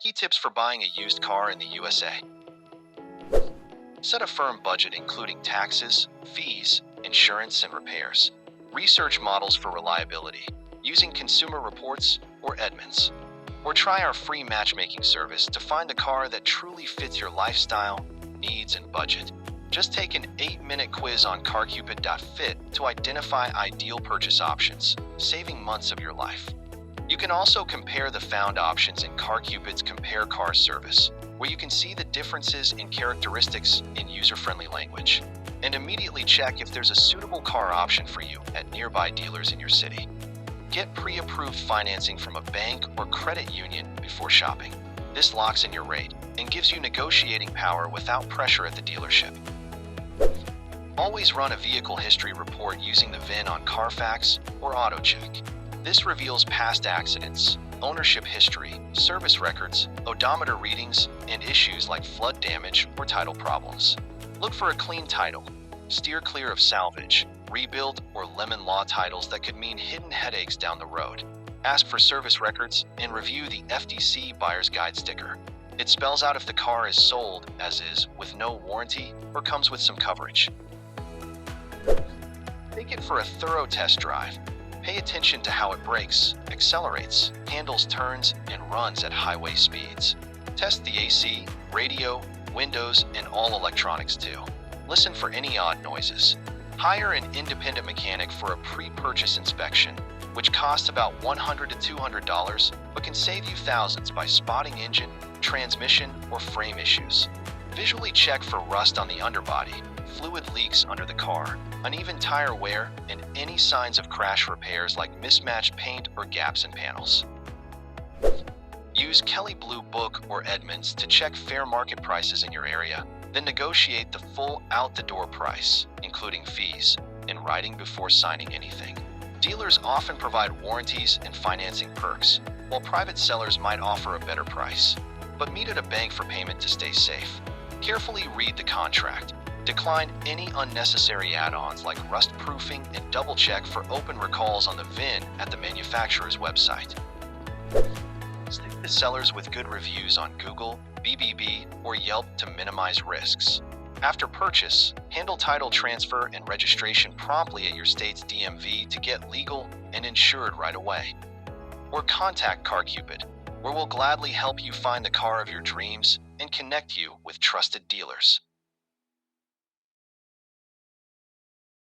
Key tips for buying a used car in the USA. Set a firm budget including taxes, fees, insurance, and repairs. Research models for reliability using Consumer Reports or Edmunds. Or try our free matchmaking service to find a car that truly fits your lifestyle, needs, and budget. Just take an 8-minute quiz on CarCupid.fit to identify ideal purchase options, saving months of your life. You can also compare the found options in CarCupid's Compare Cars service, where you can see the differences in characteristics in user-friendly language, and immediately check if there's a suitable car option for you at nearby dealers in your city. Get pre-approved financing from a bank or credit union before shopping. This locks in your rate and gives you negotiating power without pressure at the dealership. Always run a vehicle history report using the VIN on Carfax or AutoCheck. This reveals past accidents, ownership history, service records, odometer readings, and issues like flood damage or title problems. Look for a clean title. Steer clear of salvage, rebuild, or lemon law titles that could mean hidden headaches down the road. Ask for service records and review the FTC Buyer's Guide sticker. It spells out if the car is sold as is with no warranty or comes with some coverage. Take it for a thorough test drive. Pay attention to how it brakes, accelerates, handles turns, and runs at highway speeds. Test the AC, radio, windows, and all electronics too. Listen for any odd noises. Hire an independent mechanic for a pre-purchase inspection, which costs about $100 to $200, but can save you thousands by spotting engine, transmission, or frame issues. Visually check for rust on the underbody, fluid leaks under the car, uneven tire wear, and any signs of crash repairs like mismatched paint or gaps in panels. Use Kelley Blue Book or Edmunds to check fair market prices in your area, then negotiate the full out-the-door price, including fees, in writing before signing anything. Dealers often provide warranties and financing perks, while private sellers might offer a better price. But meet at a bank for payment to stay safe. Carefully read the contract. Decline any unnecessary add-ons like rust proofing and double-check for open recalls on the VIN at the manufacturer's website. Stick to sellers with good reviews on Google, BBB, or Yelp to minimize risks. After purchase, handle title transfer and registration promptly at your state's DMV to get legal and insured right away. Or contact CarCupid, where we'll gladly help you find the car of your dreams and connect you with trusted dealers.